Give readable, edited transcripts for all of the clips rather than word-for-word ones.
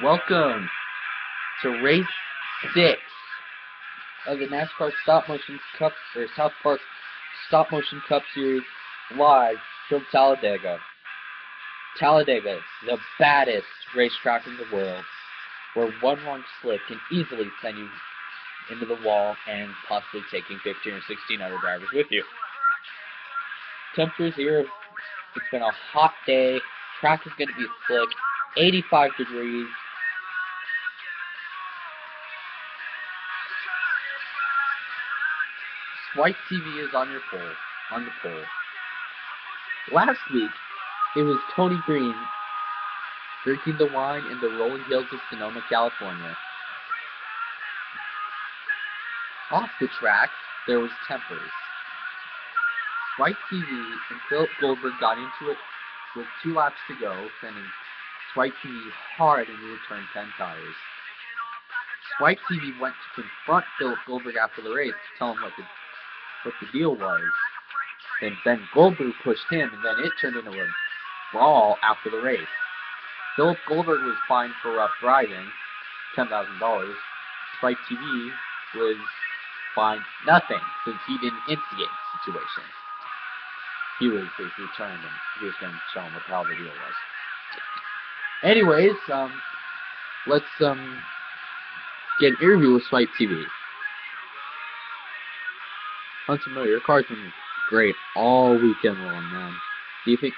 Welcome to race 6 of the NASCAR Stop Motion Cup, or South Park Stop Motion Cup Series, live from Talladega. Talladega, the baddest racetrack in the world, where one wrong slip can easily send you into the wall and possibly taking 15 or 16 other drivers with you. Temperatures here, it's been a hot day, track is going to be slick, 85 degrees. Swipe TV is on the pole. Last week, it was Tony Green drinking the wine in the rolling hills of Sonoma, California. Off the track, there was tempers. Swipe TV and Philip Goldberg got into it with 2 laps to go, sending Swipe TV hard into the turn 10 tires. Swipe TV went to confront Philip Goldberg after the race to tell him what the deal was. Then Goldberg pushed him, and then it turned into a brawl after the race. Philip Goldberg was fined for rough driving, $10,000. Swipe TV was fined nothing, since he didn't instigate the situation. He was basically turned, and he was going to show him what the hell the deal was. Anyways, let's get an interview with Swipe TV. Hunter Miller, your car's been great all weekend long, man. Do you think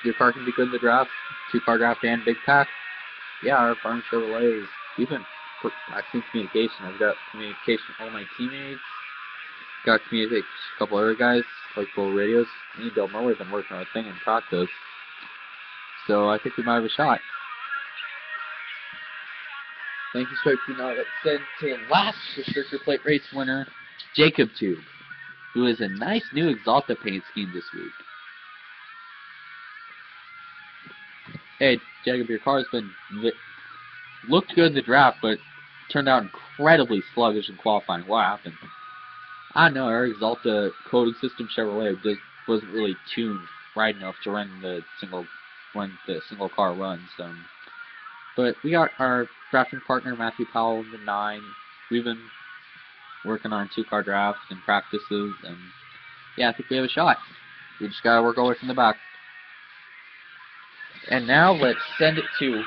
your car can be good in the draft? 2-car draft and big pack? Yeah, our farm Chevrolet is, we've been practicing communication. I've got communication with all my teammates. Got communication with a couple other guys, like full radios. Me and Del Miller have been working on a thing in practice. So I think we might have a shot. Thank you, Swipe TV. Now let's send to the last restrictor plate race winner, Jacob Tube, who has a nice new Exalta paint scheme this week. Hey, Jacob, your car's been looked good in the draft, but turned out incredibly sluggish in qualifying. What happened? I don't know. Our Exalta coding system Chevrolet just wasn't really tuned right enough to run the single car runs. But we got our drafting partner Matthew Powell in the 9. We've been working on 2-car drafts and practices, and yeah, I think we have a shot. We just gotta work our way from the back. And now let's send it to...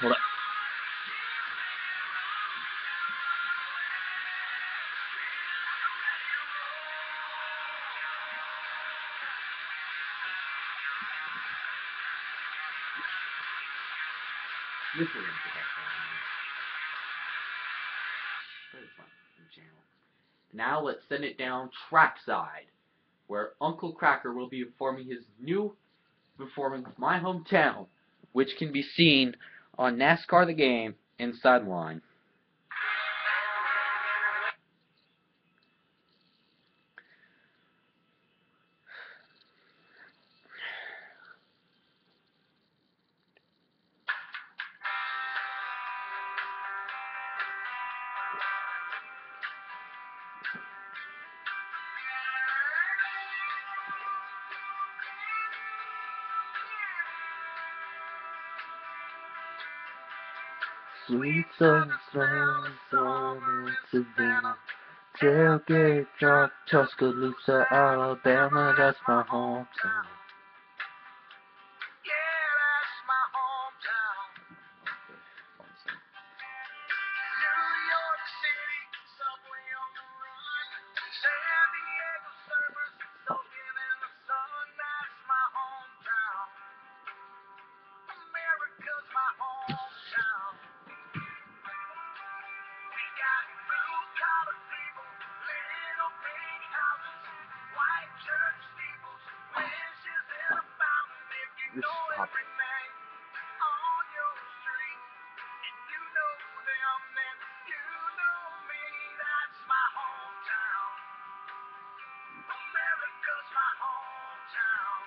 Hold up. This is going to be very fun for the channel. Now let's send it down trackside, where Uncle Kracker will be performing his new performance, My Hometown, which can be seen on NASCAR The Game and Sideline. Sweet sun, in Savannah, tailgate drop, Tuscaloosa, Alabama, that's my hometown. Yeah, that's my hometown. New York City, subway on the run. San Diego servers soaking in the sun. That's my hometown. America's my hometown. We got blue-collar people, little pink houses, white church steeples, wishes in a fountain. If you know every name on your street, and you know them, then you know me. That's my hometown. America's my hometown.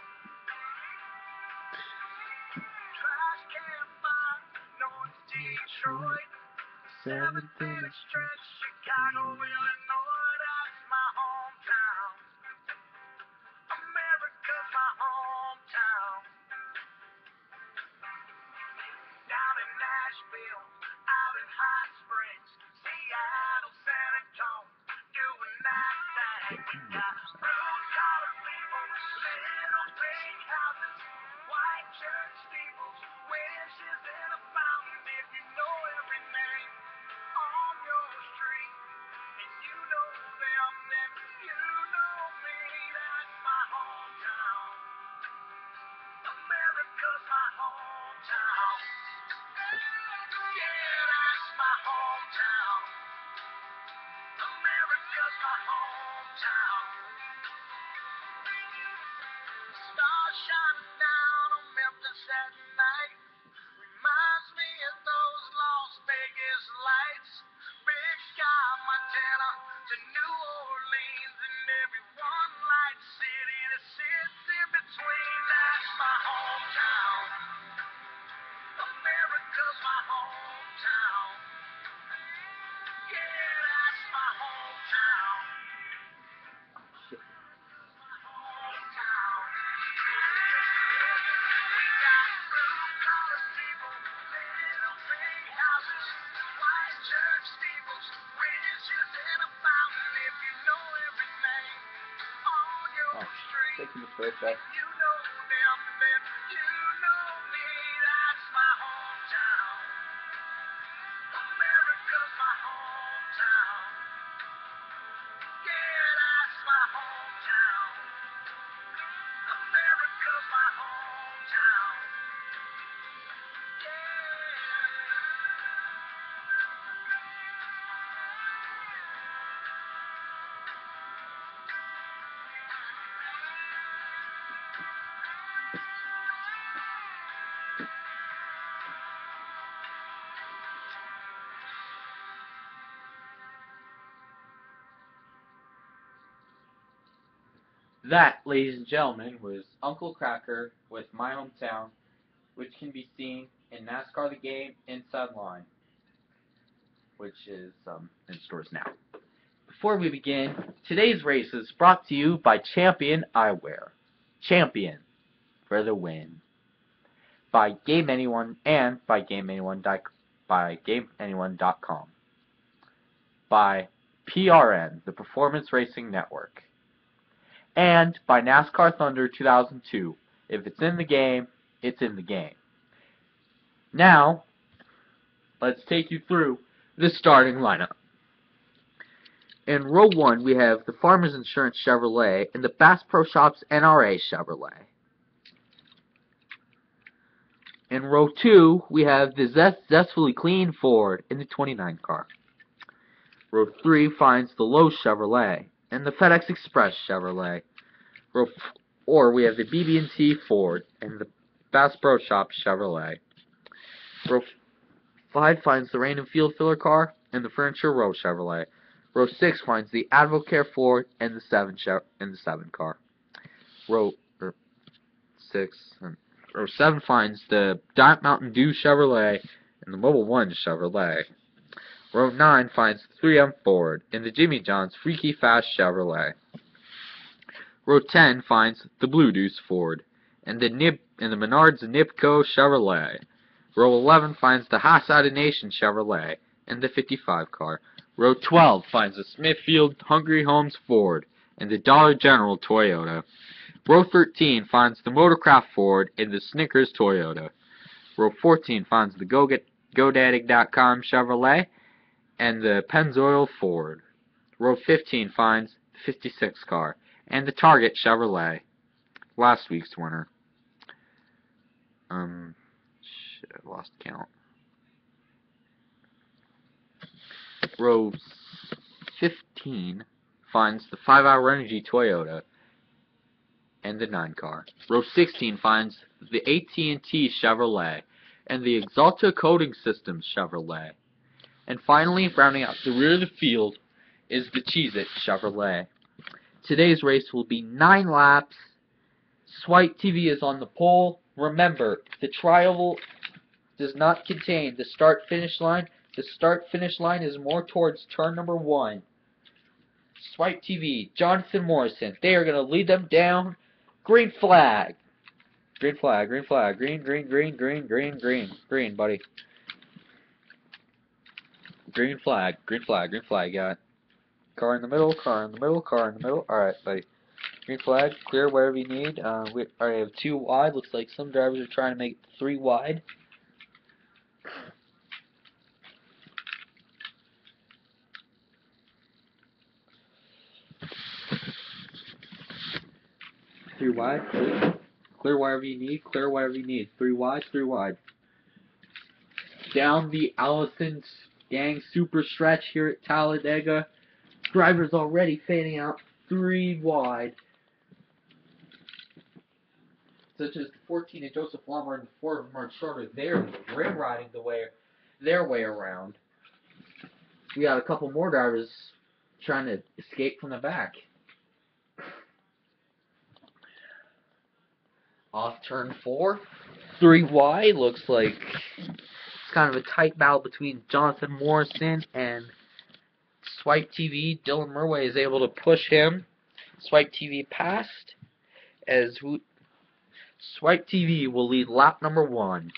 Trash can find North Detroit. 7th in the stretch, Chicago, Illinois, that's my hometown. America's my hometown. from the first race. You know them, then you know me. That's my hometown. America's my hometown. Yeah, that's my hometown. America's my hometown. That, ladies and gentlemen, was Uncle Kracker with My Hometown, which can be seen in NASCAR The Game Inside Line, which is in stores now. Before we begin, today's race is brought to you by Champion Eyewear. Champion for the win. By Game Anyone and by GameAnyone.com. By PRN, the Performance Racing Network. And by NASCAR Thunder 2002. If it's in the game, it's in the game. Now, let's take you through the starting lineup. In row 1, we have the Farmers Insurance Chevrolet and the Bass Pro Shops NRA Chevrolet. In row 2, we have the Zestfully Clean Ford in the 29 car. Row 3 finds the Lowe's Chevrolet and the FedEx Express Chevrolet. Row 4, we have the BB&T Ford and the Bass Pro Shops Chevrolet. Row 5 finds the Rain and Field Filler car and the Furniture Row Chevrolet. Row 6 finds the Advocare Ford and the 7 car. Row 7 finds the Diet Mountain Dew Chevrolet and the Mobil 1 Chevrolet. Row 9 finds the 3M Ford and the Jimmy John's Freaky Fast Chevrolet. Row 10 finds the Blue Deuce Ford and the Menards Nipco Chevrolet. Row 11 finds the High-Sided Nation Chevrolet and the 55 car. Row 12 finds the Smithfield Hungry Homes Ford and the Dollar General Toyota. Row 13 finds the Motorcraft Ford and the Snickers Toyota. Row 14 finds the GoDaddy.com Chevrolet and the Pennzoil Ford. Row 15 finds the 56 car and the Target Chevrolet, last week's winner. Shit, I lost count. Row 15 finds the 5-Hour Energy Toyota and the 9 car. Row 16 finds the AT&T Chevrolet and the Axalta Coating Systems Chevrolet. And finally, rounding out the rear of the field is the Cheez-It Chevrolet. Today's race will be 9 laps. Swipe TV is on the pole. Remember, the trial does not contain the start-finish line. The start-finish line is more towards turn number 1. Swipe TV, Jonathan Morrison, they are going to lead them down. Green flag. Green flag, green flag, green, green, green, green, green, green, green, buddy. Green flag, green flag, green flag, got it. Car in the middle, car in the middle, car in the middle. Alright, buddy. Green flag, clear wherever you need. We already have 2 wide. Looks like some drivers are trying to make 3 wide. Three wide, clear wherever you need, clear wherever you need. 3 wide, 3 wide. Down the Allison Gang super stretch here at Talladega. Drivers already fading out 3 wide. Such as the 14 of Joseph Lombard and the 4 of Mark Shorter. They're rim riding their way around. We got a couple more drivers trying to escape from the back. Off turn 4, 3 wide. Looks like it's kind of a tight battle between Jonathan Morrison and Swipe TV. Dylan Murway is able to push him. Swipe TV passed as Swipe TV will lead lap number 1.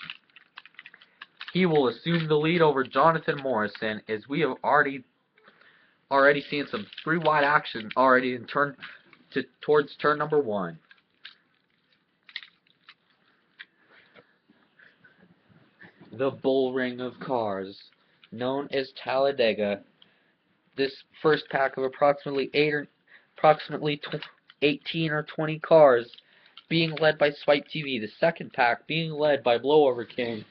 He will assume the lead over Jonathan Morrison as we have already seen some 3 wide action already in towards turn number 1. the bull ring of cars, known as Talladega. This first pack of approximately 18 or 20 cars being led by Swipe TV. The second pack being led by Blowover King.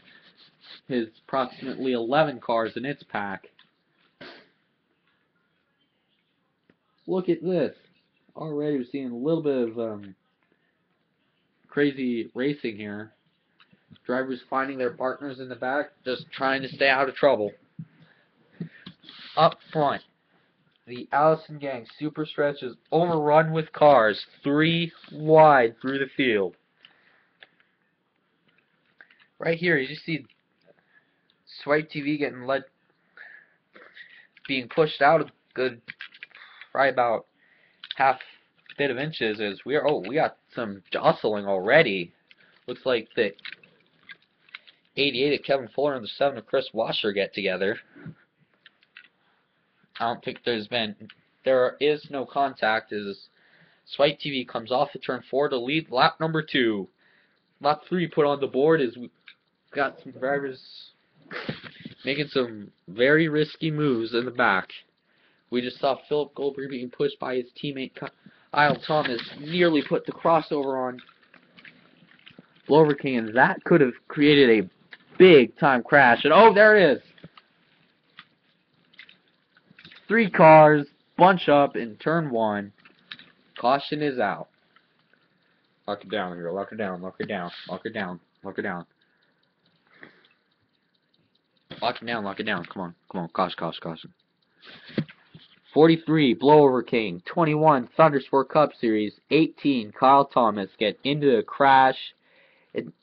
His approximately 11 cars in its pack. Look at this. Already we're seeing a little bit of crazy racing here. Drivers finding their partners in the back, just trying to stay out of trouble. Up front, the Allison Gang Super Stretch is overrun with cars, 3 wide through the field. Right here, you just see Swipe TV being pushed out a good, probably about half bit of inches. As we got some jostling already. Looks like the 88 of Kevin Fuller and the 7 of Chris Washer get together. I don't think there is no contact as Swipe TV comes off the turn 4 to lead lap number 2. Lap 3 put on the board as we've got some drivers making some very risky moves in the back. We just saw Philip Goldberg being pushed by his teammate Kyle Thomas, nearly put the crossover on Blowover King, and that could have created a big time crash. And oh, there it is! 3 cars bunch up in turn 1. Caution is out. Lock it down here. Lock her down. Lock her down. Lock her down. Lock her down. Lock it down. Lock it down. Come on. Come on. Caution. Caution. Caution. 43, Blowover King. 21, Thundersport Cup Series. 18, Kyle Thomas get into a crash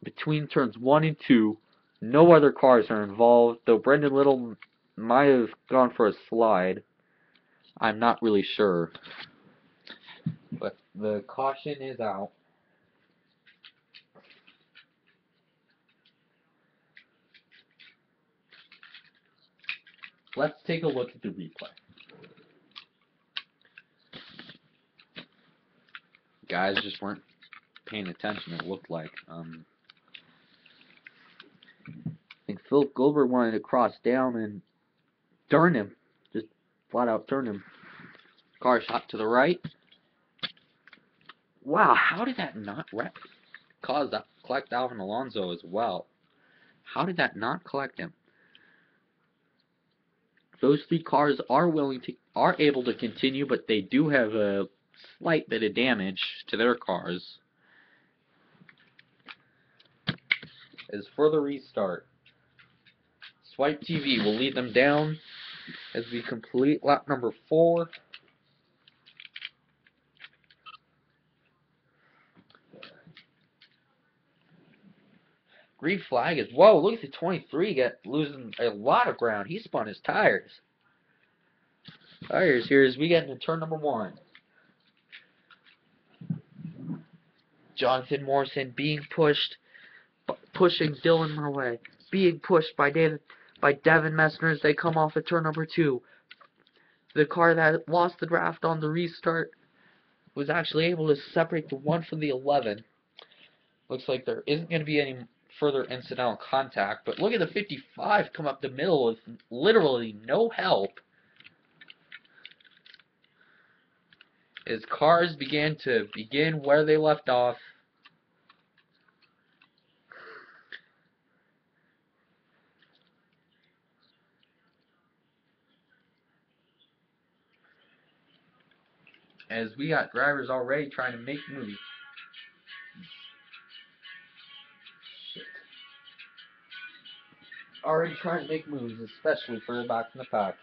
between turns 1 and 2. No other cars are involved, though Brendan Little might have gone for a slide. I'm not really sure. But the caution is out. Let's take a look at the replay. Guys just weren't paying attention, it looked like. I think Philip Goldberg wanted to cross down and turn him. Just flat out turn him. Car shot to the right. Wow, how did that not collect Alvin Alonso as well? How did that not collect him? Those 3 cars are able to continue, but they do have a slight bit of damage to their cars. As for the restart, Swipe TV will lead them down as we complete lap number 4. Green flag is, whoa, look at the 23 losing a lot of ground. He spun his tires. Tires here as we get into turn number 1. Jonathan Morrison being pushing Dylan Murray, being pushed by Devin Messner as they come off at turn number 2. The car that lost the draft on the restart was actually able to separate the 1 from the 11. Looks like there isn't going to be any further incidental contact, but look at the 55 come up the middle with literally no help. As cars began where they left off. As we got drivers already trying to make moves. Already trying to make moves, especially further back in the pack.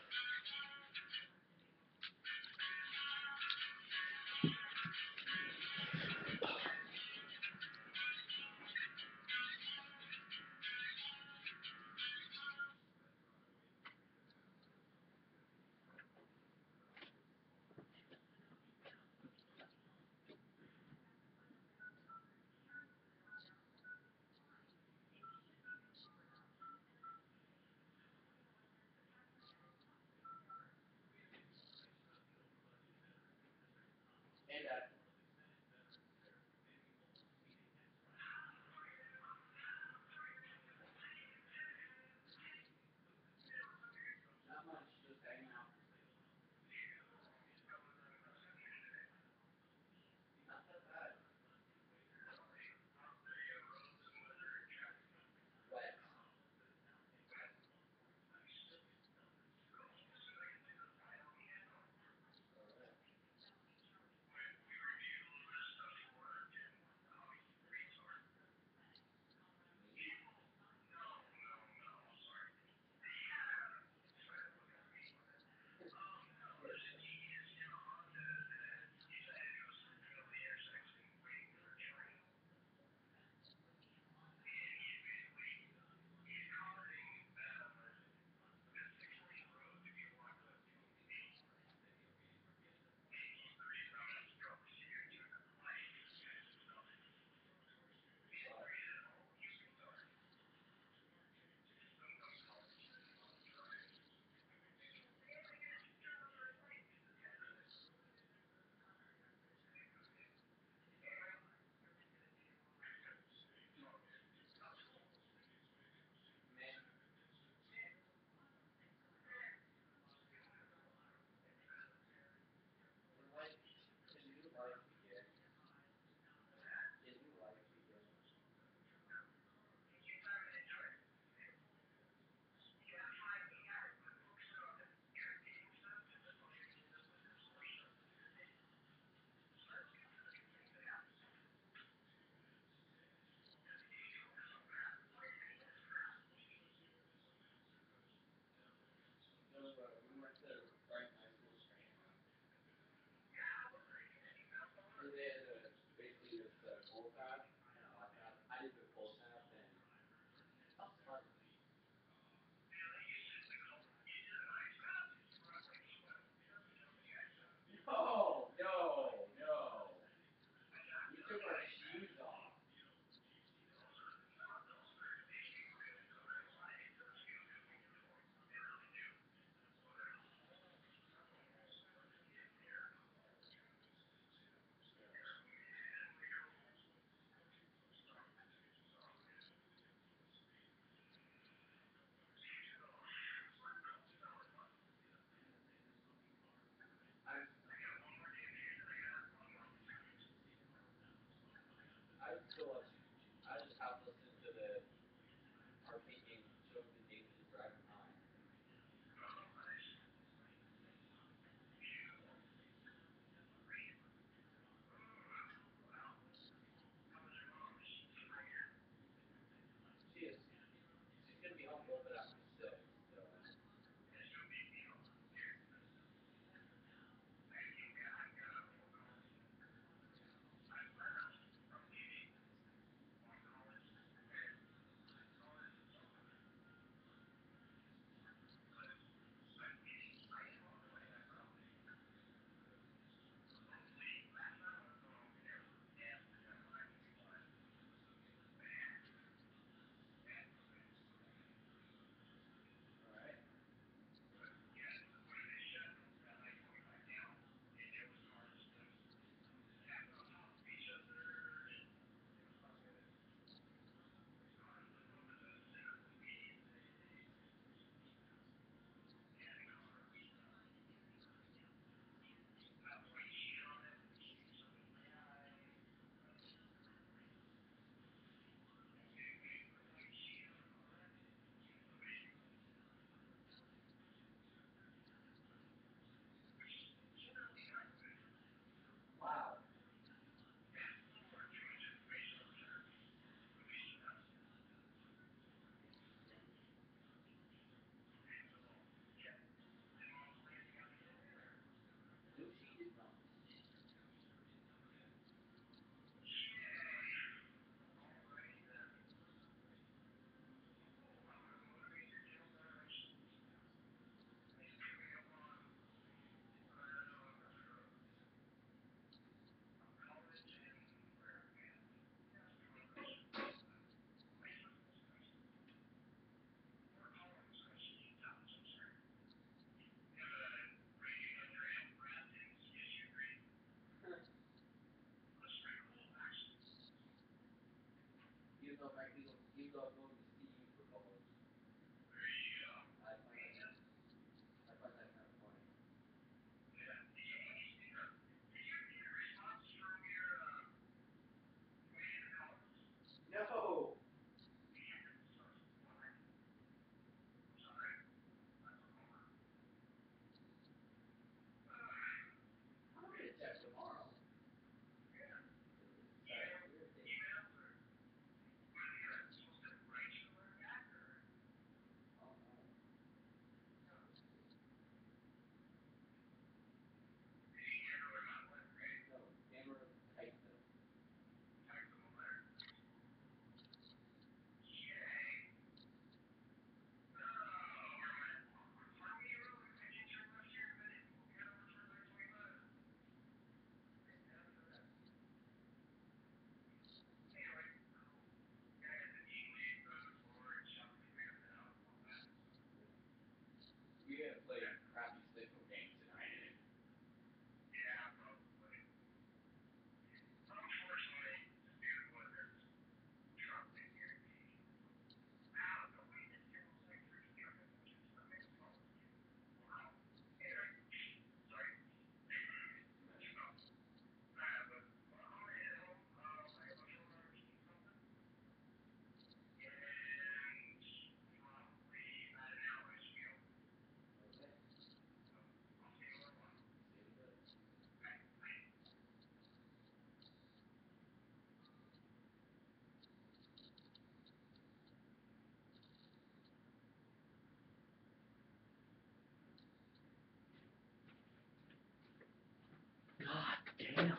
Damn.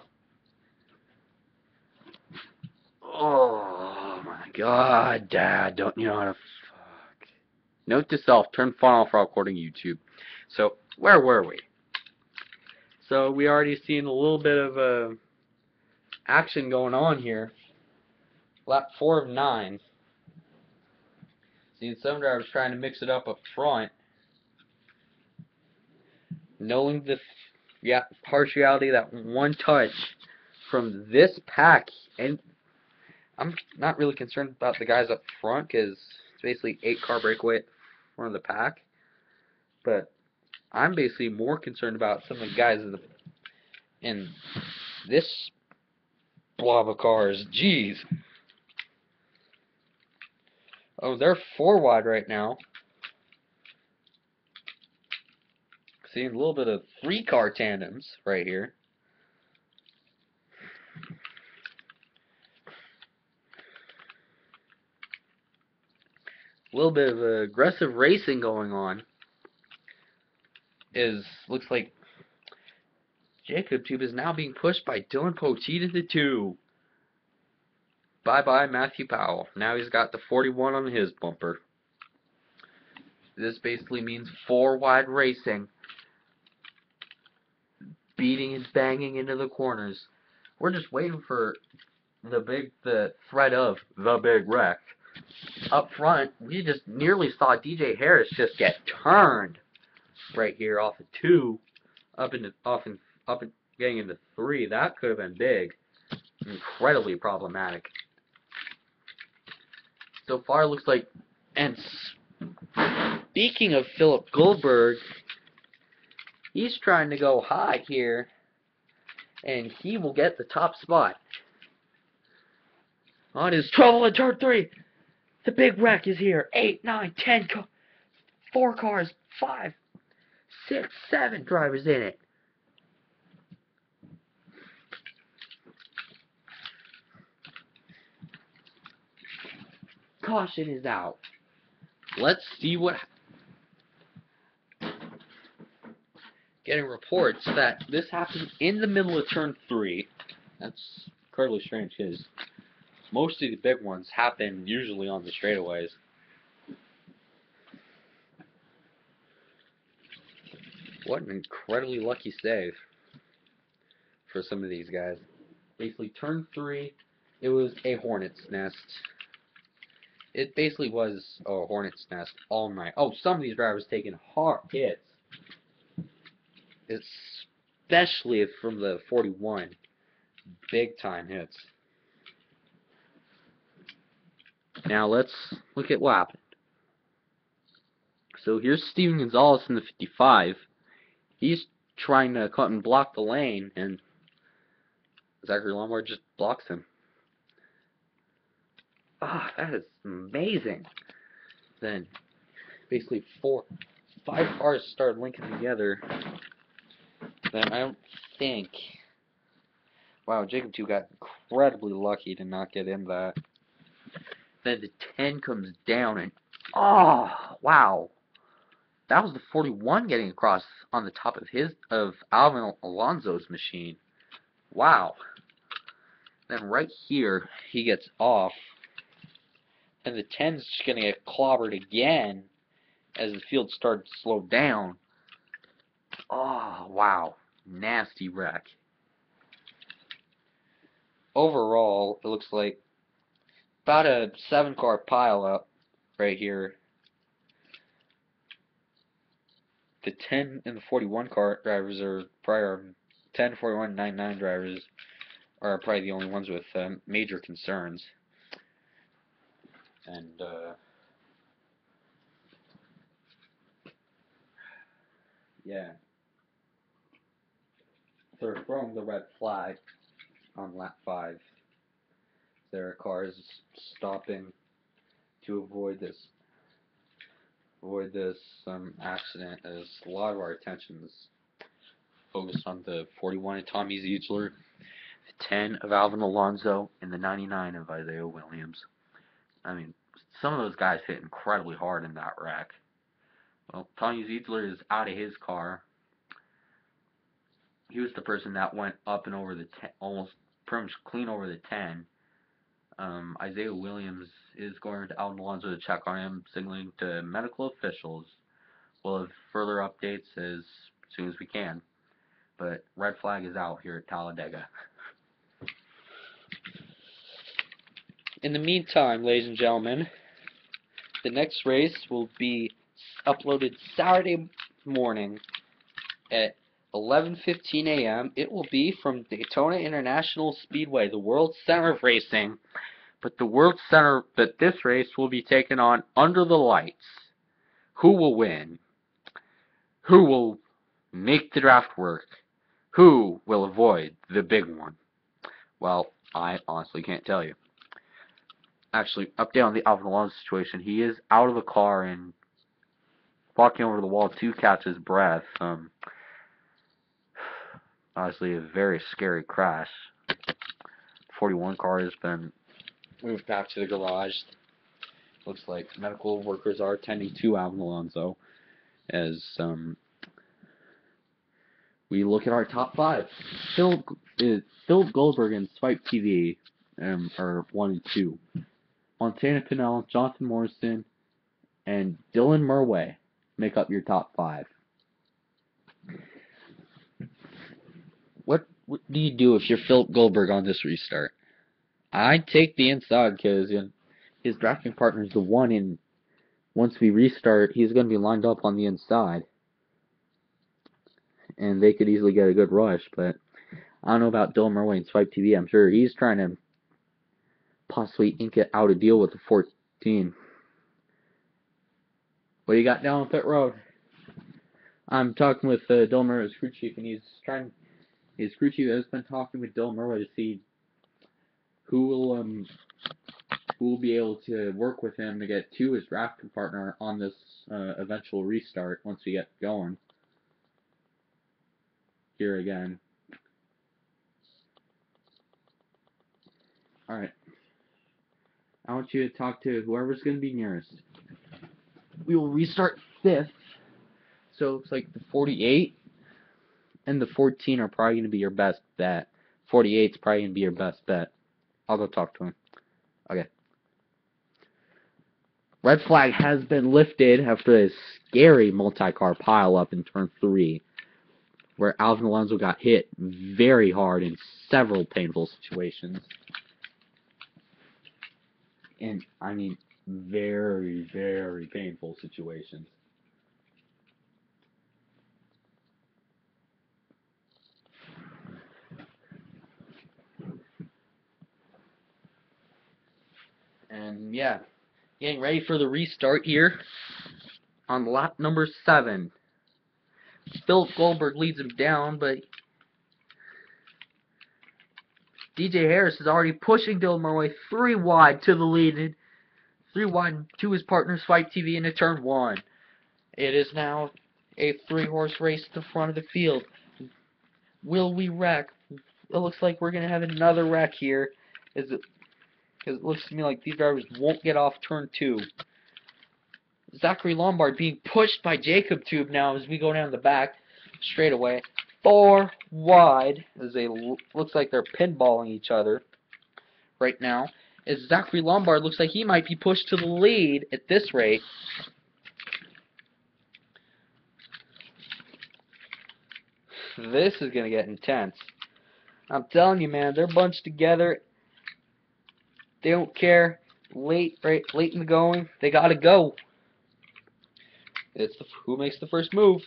Oh my God, Dad, don't you know how to fuck? Note to self: turn font off while recording YouTube. So where were we? So we already seen a little bit of action going on here. Lap 4 of 9. Seen some drivers trying to mix it up front, knowing the partiality that one touch from this pack, and I'm not really concerned about the guys up front because it's basically 8-car breakaway at front of the pack, but I'm basically more concerned about some of the guys in this blob of cars. Jeez. Oh, they're 4 wide right now. Seeing a little bit of 3-car tandems right here. A little bit of aggressive racing going on. Looks like Jacob Tube is now being pushed by Dylan Poteet into 2. Bye-bye, Matthew Powell. Now he's got the 41 on his bumper. This basically means 4 wide racing. Beating and banging into the corners. We're just waiting for the threat of the big wreck. Up front, we just nearly saw DJ Harris just get turned right here off of 2, up and getting into 3. That could have been big. Incredibly problematic. So far, it looks like. And speaking of Philip Goldberg, he's trying to go high here, and he will get the top spot. On his trouble in turn 3, the big wreck is here. 8, 9, 10, 4 cars, 5, 6, 7 drivers in it. Caution is out. Let's see what. Getting reports that this happened in the middle of turn 3. That's incredibly strange because most of the big ones happen usually on the straightaways. What an incredibly lucky save for some of these guys. Basically, turn 3, it was a hornet's nest. It basically was a hornet's nest all night. Oh, some of these drivers taking hard hits. Especially from the 41. Big time hits. Now let's look at what happened. So here's Steven Gonzalez in the 55. He's trying to cut and block the lane, and Zachary Lombard just blocks him. Ah, that is amazing. Then basically 5 cars started linking together. Then I don't think. Wow, Jacob 2 got incredibly lucky to not get in that. Then the 10 comes down and oh wow. That was the 41 getting across on the top of Alvin Alonso's machine. Wow. Then right here he gets off. And the 10's just gonna get clobbered again as the field started to slow down. Oh wow. Nasty wreck. Overall, it looks like about a 7-car pileup right here. The 10 and the 41 car drivers are probably 10, 41, 99 drivers are probably the only ones with major concerns. And yeah, they're throwing the red flag on lap 5. There are cars stopping to avoid this accident, as a lot of our attention is focused on the 41 of Tommy Ziegler, the 10 of Alvin Alonso, and the 99 of Isaiah Williams. I mean, some of those guys hit incredibly hard in that wreck. Well, Tommy Ziegler is out of his car. he was the person that went up and over the 10, almost pretty much clean over the 10. Isaiah Williams is going to Alvin Alonso to check on him, signaling to medical officials. We'll have further updates as soon as we can. But red flag is out here at Talladega. In the meantime, ladies and gentlemen, the next race will be uploaded Saturday morning at 11:15 a.m. It will be from Daytona International Speedway, the World Center of Racing. But this race will be taken on under the lights. Who will win? Who will make the draft work? Who will avoid the big one? Well, I honestly can't tell you. Actually, update on the Alvin Alonso situation. He is out of the car and walking over the wall to catch his breath. Honestly, a very scary crash. 41 car has been moved back to the garage. Looks like medical workers are attending to Alvin Alonso as we look at our top 5. Philip Goldberg and Swipe TV are 1 and 2. Montana Pinnell, Jonathan Morrison, and Dylan Murway make up your top 5. What do you do if you're Philip Goldberg on this restart? I'd take the inside because his drafting partner is the one in. Once we restart, he's going to be lined up on the inside. And they could easily get a good rush, but I don't know about Dylan Murway and Swipe TV. I'm sure he's trying to possibly ink it out a deal with the 14. What do you got down on pit road? I'm talking with Dylan Murway's crew chief, and his crew chief has been talking with Dylan Murway to see who will be able to work with him to get to his drafting partner on this eventual restart once we get going. Here again. Alright. I want you to talk to whoever's going to be nearest. We will restart 5th. So it looks like the 48 and the 14 are probably going to be your best bet. 48 is probably going to be your best bet. I'll go talk to him. Okay. Red flag has been lifted after a scary multi-car pileup in turn 3, where Alvin Alonso got hit very hard in several painful situations. And, I mean, very, very painful situations. And, yeah, getting ready for the restart here on lap number 7. Philip Goldberg leads him down, but DJ Harris is already pushing Dylan Murway 3 wide to the lead. 3 wide to his partner Swipe TV into turn 1. It is now a 3-horse race at the front of the field. Will we wreck? It looks like we're going to have another wreck here. Because it looks to me like these drivers won't get off turn 2. Zachary Lombard being pushed by Jacob Tube now as we go down the back straightaway. 4 wide as they looks like they're pinballing each other right now. As Zachary Lombard looks like he might be pushed to the lead at this rate. This is going to get intense. I'm telling you, man, they're bunched together. They don't care. Late in the going, they got to go. It's who makes the first move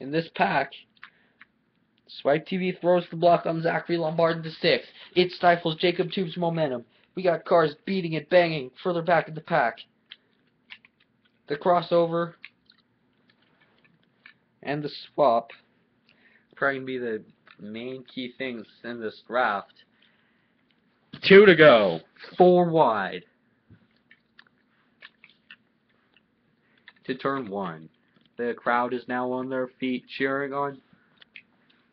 in this pack. Swipe TV throws the block on Zachary Lombard into 6th. It stifles Jacob Tube's momentum. We got cars beating and banging further back in the pack. The crossover and the swap probably going to be the main key things in this draft. 2 to go. 4 wide. To turn 1. The crowd is now on their feet cheering on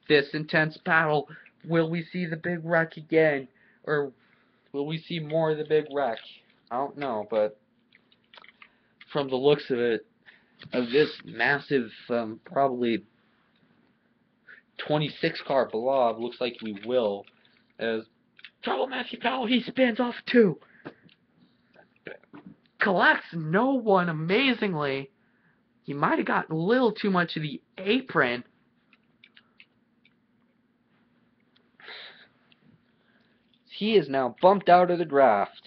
this intense battle. Will we see the big wreck again? Or will we see more of the big wreck? I don't know, but from the looks of it, of this massive, probably 26 car blob. Looks like we will. As Trouble Matthew Powell, he spins off 2. Collects no one amazingly. He might have gotten a little too much of the apron. He is now bumped out of the draft.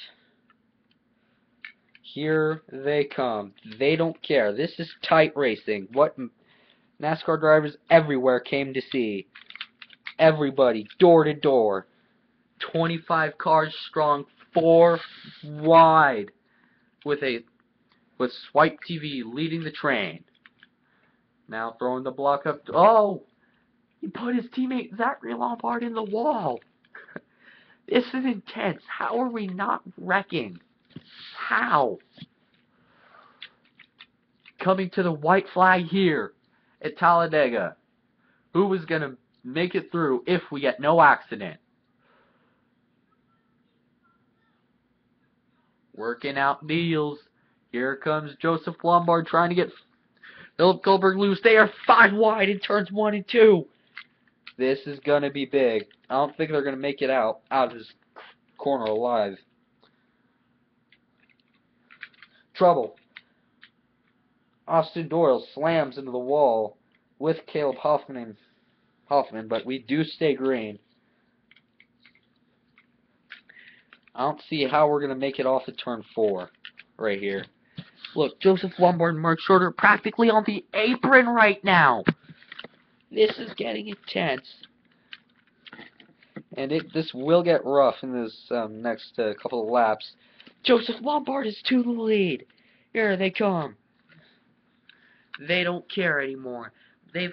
Here they come. They don't care. This is tight racing. What NASCAR drivers everywhere came to see. Everybody, door to door. 25 cars strong, 4 wide. With Swipe TV leading the train. Now throwing the block up. Oh! He put his teammate Zachary Lombard in the wall. This is intense. How are we not wrecking? How? Coming to the white flag here at Talladega. Who is going to make it through if we get no accident? Working out deals. Here comes Joseph Lombard trying to get Philip Goldberg loose. They are 5 wide in turns 1 and 2. This is going to be big. I don't think they're going to make it out of this corner alive. Trouble. Austin Doyle slams into the wall with Caleb Hoffman, but we do stay green. I don't see how we're going to make it off of turn 4 right here. Look, Joseph Lombard and Mark Shorter practically on the apron right now. This is getting intense. And this will get rough in this next couple of laps. Joseph Lombard is to the lead. Here they come. They don't care anymore. They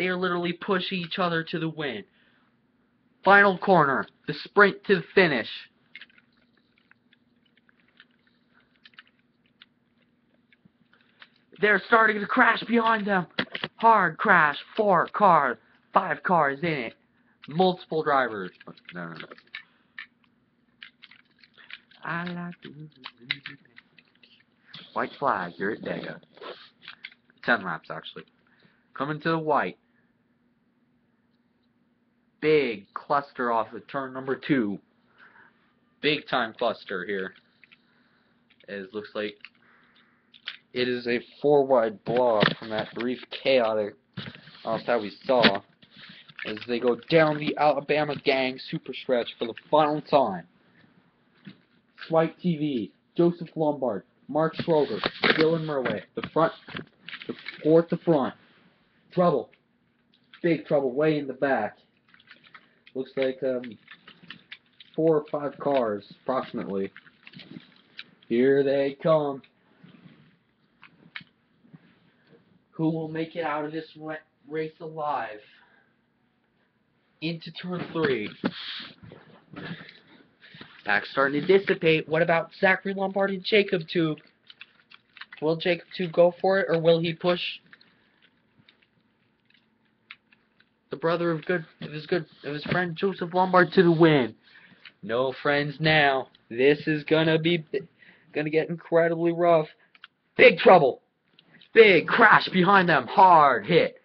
are literally pushing each other to the win. Final corner. The sprint to the finish. They're starting to crash behind them. Hard crash. 4 cars. 5 cars in it. Multiple drivers. No. I like to white flag here at Dega. 10 laps, actually. Coming to the white. Big cluster off of turn number 2. Big time cluster here. It looks like it is a 4 wide blob from that brief chaotic that we saw as they go down the Alabama Gang super stretch for the final time. Swipe TV, Joseph Lombard, Mark Schroeder, Dylan Murway, the 4th to front. Trouble. Big trouble way in the back. Looks like 4 or 5 cars, approximately. Here they come. Who will make it out of this race alive? Into turn 3. Back starting to dissipate. What about Zachary Lombard and Jacob Tube? Will Jacob Tube go for it, or will he push the brother of his friend Joseph Lombard to the win? No friends now. This is gonna get incredibly rough. Big trouble. Big crash behind them. Hard hit.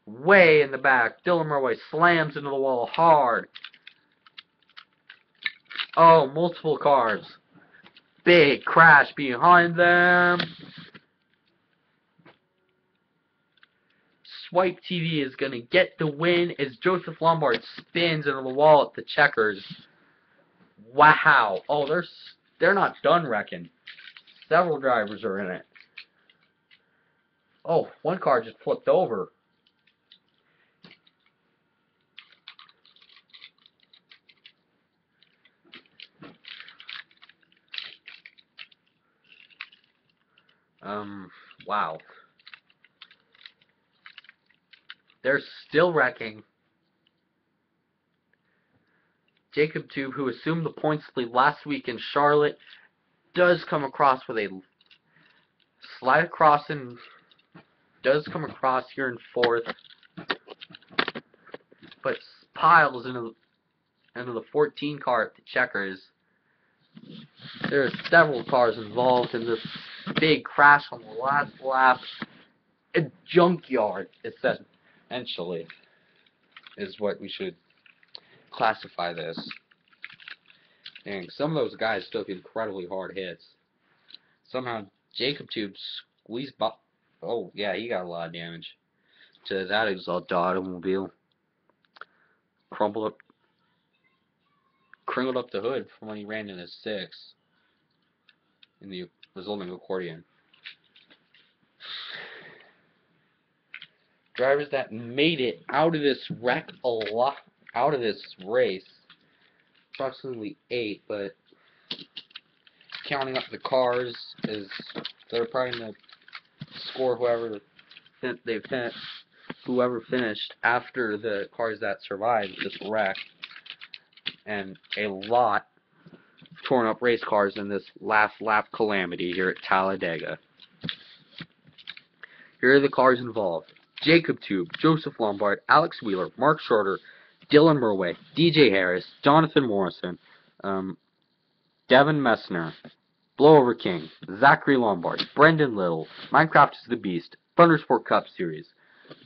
Way in the back. Dylan Murway slams into the wall hard. Oh, multiple cars. Big crash behind them. Swipe TV is going to get the win as Joseph Lombard spins into the wall at the checkers. Wow. Oh, they're not done wrecking. Several drivers are in it. Oh, one car just flipped over. Wow. They're still wrecking. Jacob Tube, who assumed the points lead last week in Charlotte, does come across with a slide across and does come across here in 4th, but piles into the 14 car at the checkers. There are several cars involved in this big crash on the last lap. A junkyard, essentially, is what we should classify this. And some of those guys took incredibly hard hits. Somehow, Jacob Tube squeezed by. Oh, yeah, he got a lot of damage to that exhaust automobile. Crinkled up the hood from when he ran in his 6 in the resulting accordion. Drivers that made it out of this wreck out of this race, approximately 8, but counting up the cars, is they're probably going to score whoever finished after the cars that survived this wreck, and a lot torn up race cars in this last lap calamity here at Talladega. Here are the cars involved: Jacob Tube, Joseph Lombard, Alex Wheeler, Mark Shorter, Dylan Murway, DJ Harris, Jonathan Morrison, Devin Messner, Blowover King, Zachary Lombard, Brendan Little, Minecraft is the Beast, Thundersport Cup Series,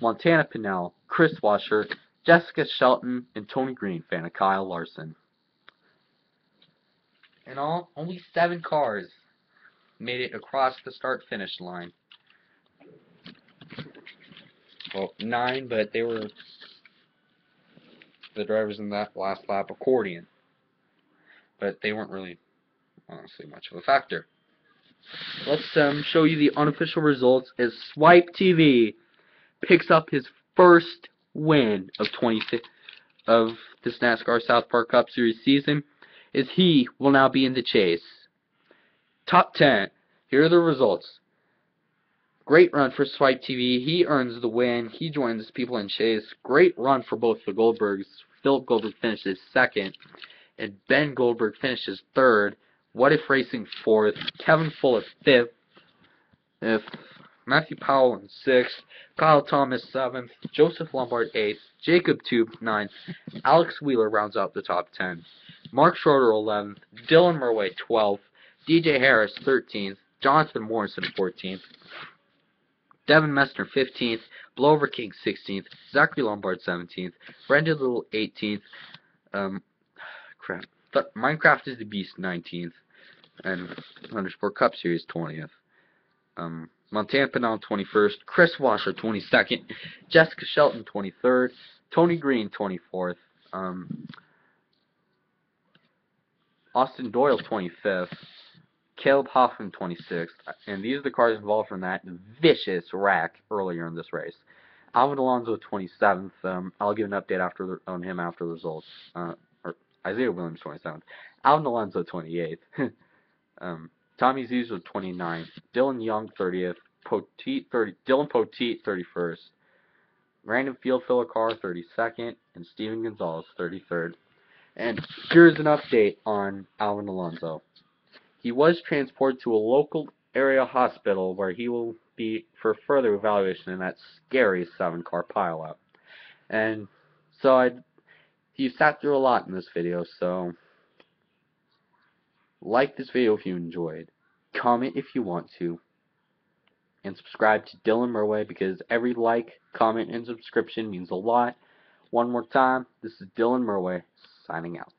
Montana Pinnell, Chris Washer, Jessica Shelton, and Tony Green, fan of Kyle Larson. In all, only 7 cars made it across the start-finish line. Well, 9, but they were the drivers in that last lap accordion. But they weren't really, honestly, much of a factor. Let's show you the unofficial results as Swipe TV picks up his first win of this NASCAR South Park Cup Series season, as he will now be in the chase. Top 10. Here are the results. Great run for Swipe TV. He earns the win. He joins people in chase. Great run for both the Goldbergs. Philip Goldberg finishes 2nd, and Ben Goldberg finishes 3rd. What If Racing 4th. Kevin Fuller 5th. Matthew Powell in 6th. Kyle Thomas 7th. Joseph Lombard 8th. Jacob Tube 9th. Alex Wheeler rounds out the top 10. Mark Schroeder 11th. Dylan Murway 12th. DJ Harris 13th. Jonathan Morrison 14th. Devin Messner 15th, Blowover King 16th, Zachary Lombard 17th, Brendan Little 18th, Minecraft is the Beast 19th, and Thundersport Cup Series 20th. Montana Pinnell 21st, Chris Washer 22nd, Jessica Shelton 23rd, Tony Green 24th, Austin Doyle 25th, Caleb Hoffman 26th, and these are the cars involved from that vicious wreck earlier in this race. Alvin Alonso 27th. I'll give an update on him after the results. Or Isaiah Williams 27th. Alvin Alonso 28th. Tommy Ziesler 29th. Dylan Young 30th. Dylan Poteet 31st. Brandon Fieldfiller Carr 32nd, and Steven Gonzalez 33rd. And here's an update on Alvin Alonso. He was transported to a local area hospital where he will be for further evaluation in that scary 7-car pileup. And so he sat through a lot in this video, so like this video if you enjoyed, comment if you want to, and subscribe to Dylan Murway, because every like, comment, and subscription means a lot. One more time, this is Dylan Murway, signing out.